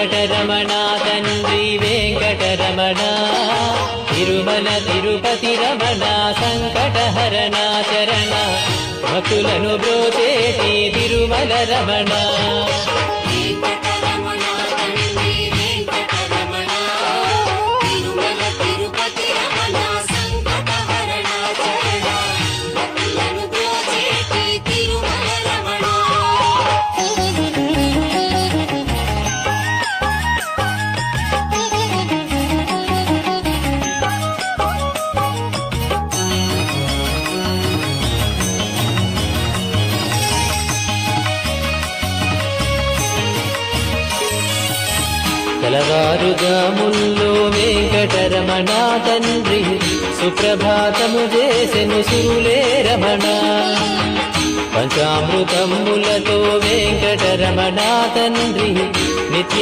వెంకటరమణ తండ్రి వెంకటరమణ తిరుమల తిరుపతి రమణ సంకటహరణ చరణ భక్తులను బ్రోచేటి తిరుమల రమణ కలవారుజాముల్లో వెంకటరమణ తండ్రి సుప్రభాతము చేసెను సురులే రమణ పంచామృతములతో వెంకటరమణ తండ్రి నిత్య